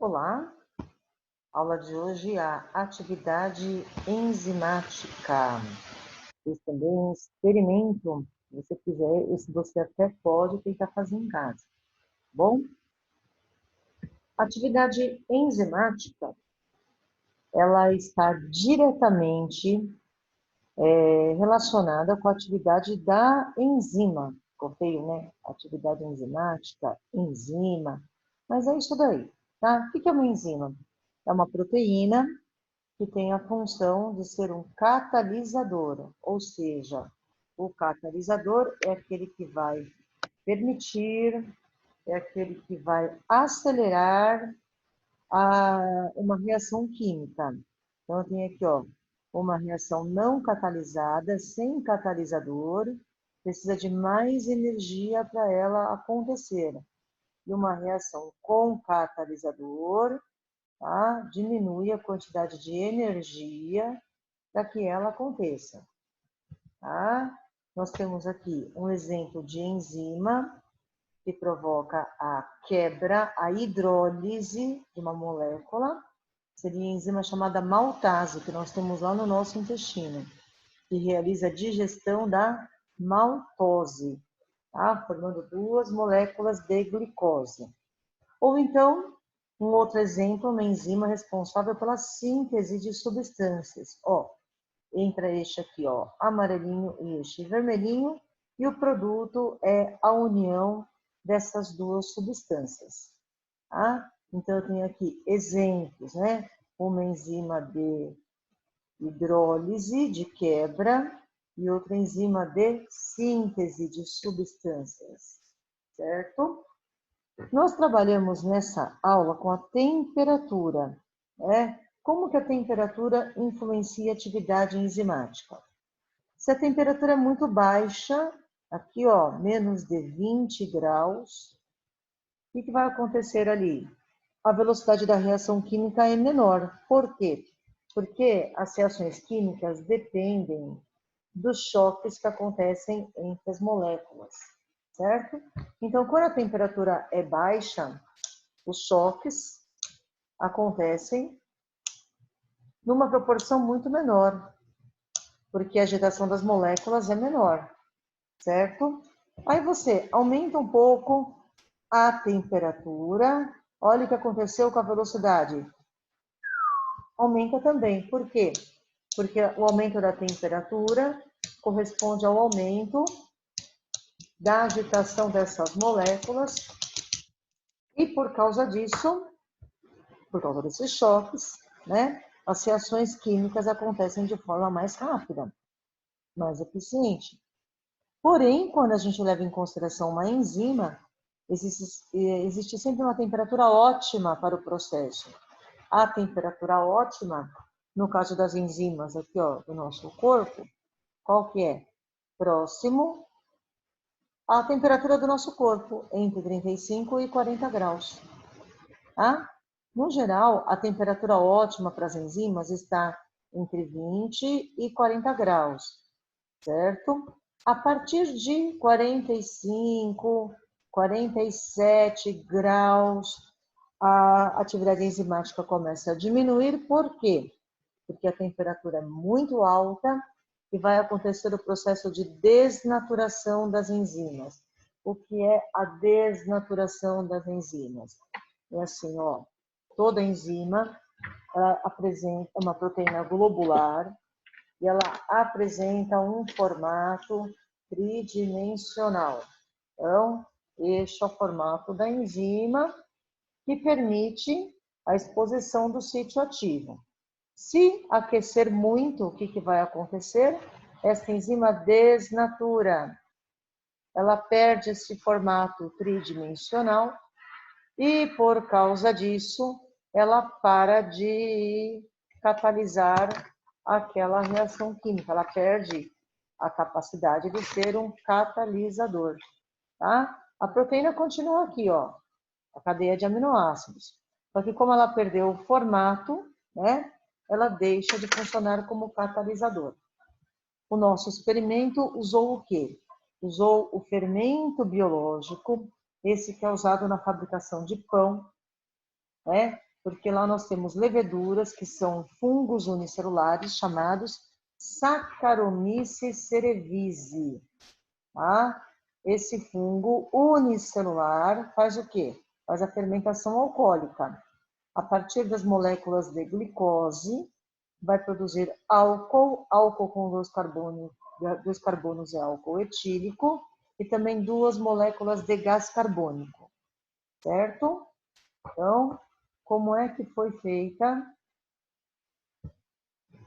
Olá, aula de hoje a atividade enzimática. Esse também é um experimento, se você quiser, esse você até pode tentar fazer em casa. Bom, atividade enzimática, ela está diretamente relacionada com a atividade da enzima. Ficou feio, né? Atividade enzimática, enzima, mas é isso daí, tá? O que é uma enzima? É uma proteína que tem a função de ser um catalisador, ou seja, o catalisador é aquele que vai permitir, é aquele que vai acelerar uma reação química. Então, tem aqui, ó, uma reação não catalisada, sem catalisador, precisa de mais energia para ela acontecer. E uma reação com catalisador, tá? Diminui a quantidade de energia para que ela aconteça. Tá? Nós temos aqui um exemplo de enzima que provoca a quebra, a hidrólise de uma molécula. Seria a enzima chamada maltase, que nós temos lá no nosso intestino, que realiza a digestão da maltose, tá? Formando duas moléculas de glicose. Ou então, um outro exemplo, uma enzima responsável pela síntese de substâncias. Ó, entra este aqui, ó, amarelinho e este vermelhinho, e o produto é a união dessas duas substâncias. Tá? Então, eu tenho aqui exemplos, né? Uma enzima de hidrólise, de quebra, e outra enzima de síntese de substâncias, certo? Nós trabalhamos nessa aula com a temperatura, né? Como que a temperatura influencia a atividade enzimática? Se a temperatura é muito baixa, aqui ó, menos de 20 graus, o que vai acontecer ali? A velocidade da reação química é menor. Por quê? Porque as reações químicas dependem dos choques que acontecem entre as moléculas, certo? Então, quando a temperatura é baixa, os choques acontecem numa proporção muito menor, porque a agitação das moléculas é menor, certo? Aí você aumenta um pouco a temperatura, olha o que aconteceu com a velocidade. Aumenta também, por quê? Porque o aumento da temperatura corresponde ao aumento da agitação dessas moléculas e por causa disso, por causa desses choques, né, as reações químicas acontecem de forma mais rápida, mais eficiente. Porém, quando a gente leva em consideração uma enzima, existe sempre uma temperatura ótima para o processo. A temperatura ótima, no caso das enzimas aqui, ó, do nosso corpo, qual que é? Próximo à temperatura do nosso corpo, entre 35 e 40 graus. Tá? No geral, a temperatura ótima para as enzimas está entre 20 e 40 graus, certo? A partir de 45, 47 graus, a atividade enzimática começa a diminuir. Por quê? Porque a temperatura é muito alta e vai acontecer o processo de desnaturação das enzimas. O que é a desnaturação das enzimas? É assim, ó, toda enzima ela apresenta uma proteína globular e ela apresenta um formato tridimensional. Então, este é o formato da enzima que permite a exposição do sítio ativo. Se aquecer muito, o que vai acontecer? Essa enzima desnatura. Ela perde esse formato tridimensional e, por causa disso, ela para de catalisar aquela reação química. Ela perde a capacidade de ser um catalisador. Tá? A proteína continua aqui, ó, a cadeia de aminoácidos. Só que como ela perdeu o formato, né, ela deixa de funcionar como catalisador. O nosso experimento usou o quê? Usou o fermento biológico, esse que é usado na fabricação de pão, né? porque lá nós temos leveduras que são fungos unicelulares chamados Saccharomyces cerevisiae, tá? Esse fungo unicelular faz o quê? Faz a fermentação alcoólica. A partir das moléculas de glicose, vai produzir álcool, álcool com dois carbonos é álcool etílico, e também duas moléculas de gás carbônico, certo? Então, como é que foi feita?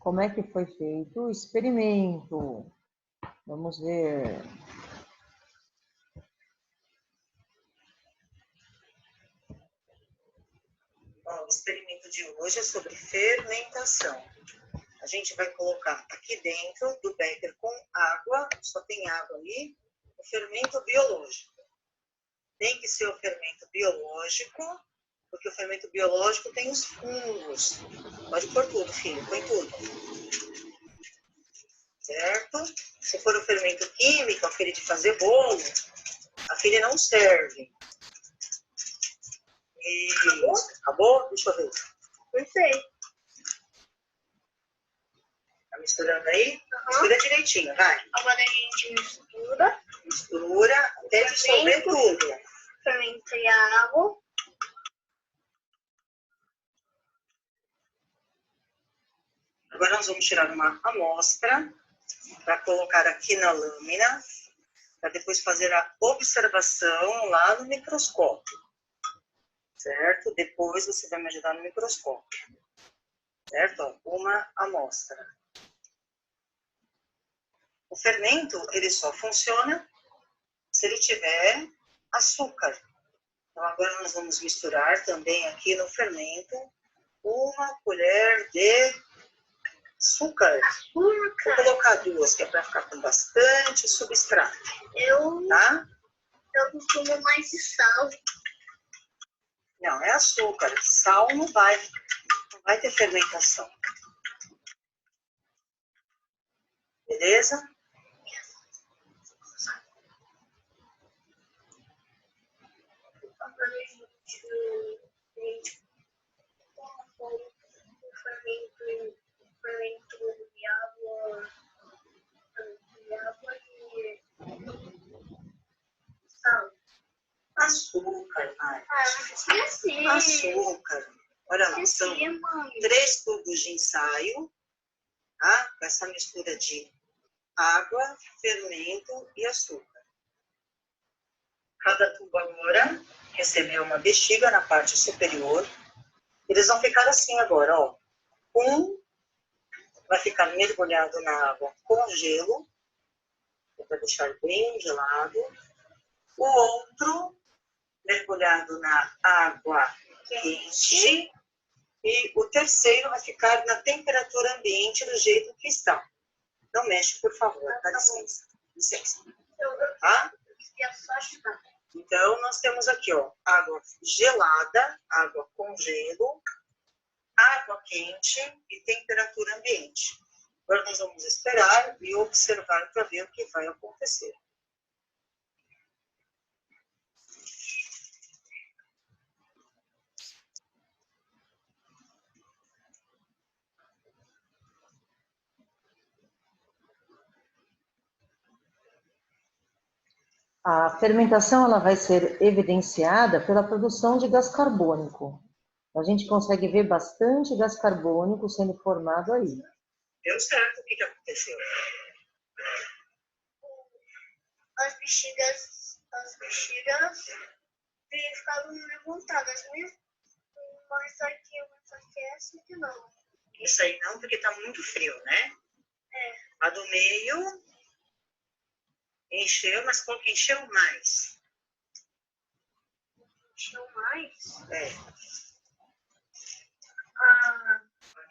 Como é que foi feito o experimento? Vamos ver. Bom, o experimento de hoje é sobre fermentação. A gente vai colocar aqui dentro do becker com água, só tem água ali, o fermento biológico. Tem que ser o fermento biológico, porque o fermento biológico tem os fungos. Pode pôr tudo, filho, põe tudo. Certo? Se for o fermento químico, aquele de fazer bolo, aquele não serve. E... Acabou? Deixa eu ver. Perfeito. Tá misturando aí? Mistura direitinho, vai. Agora a gente mistura. Mistura até dissolver tudo. Fermenta e água. Agora nós vamos tirar uma amostra para colocar aqui na lâmina, para depois fazer a observação lá no microscópio. Certo? Depois você vai me ajudar no microscópio. Certo? Ó, uma amostra. O fermento, ele só funciona se ele tiver açúcar. Então, agora nós vamos misturar também aqui no fermento uma colher de açúcar. Vou colocar duas, que é para ficar com bastante substrato. Tá? Eu costumo mais de sal. Não, é açúcar. Sal não vai ter fermentação. Beleza? Agora a gente põe o fermento de água e sal. Açúcar, Mari. Esqueci. Açúcar. Olha lá, são Mãe. 3 tubos de ensaio, tá? Com essa mistura de água, fermento e açúcar. Cada tubo agora recebeu uma bexiga na parte superior. Eles vão ficar assim agora, ó. Um vai ficar mergulhado na água com gelo, para deixar bem gelado. O outro mergulhado na água quente. E o terceiro vai ficar na temperatura ambiente do jeito que está. Não mexe, por favor, dá licença. Licença. Tá? Então, nós temos aqui, ó, água gelada, água com gelo, água quente e temperatura ambiente. Agora nós vamos esperar e observar para ver o que vai acontecer. A fermentação ela vai ser evidenciada pela produção de gás carbônico. A gente consegue ver bastante gás carbônico sendo formado aí. Deu certo? O que aconteceu? As bexigas ficaram levantadas, mas aqui essa aqui não. Isso aí não, porque está muito frio, né? É. A do meio encheu, mas qual que encheu mais? Encheu mais? É. A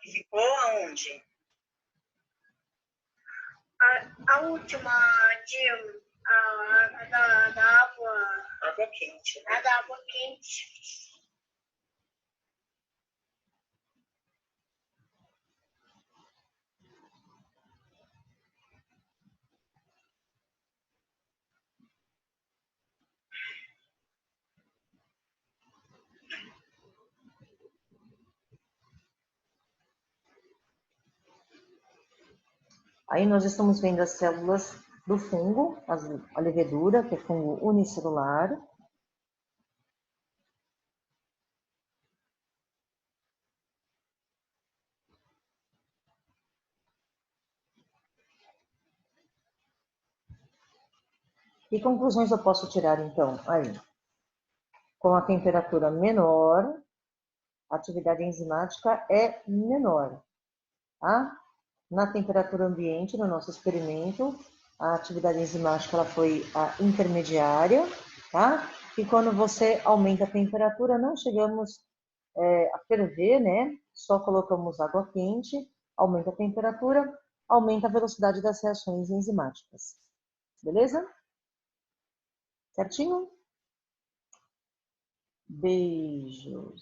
Ficou aonde? a última da água. Água quente, né? A da água quente. Aí nós estamos vendo as células do fungo, a levedura, que é fungo unicelular. Que conclusões eu posso tirar, então? Aí, com a temperatura menor, a atividade enzimática é menor, tá? Na temperatura ambiente, no nosso experimento, a atividade enzimática ela foi a intermediária, tá? E quando você aumenta a temperatura, não chegamos a ferver, né? Só colocamos água quente, aumenta a temperatura, aumenta a velocidade das reações enzimáticas. Beleza? Certinho? Beijos.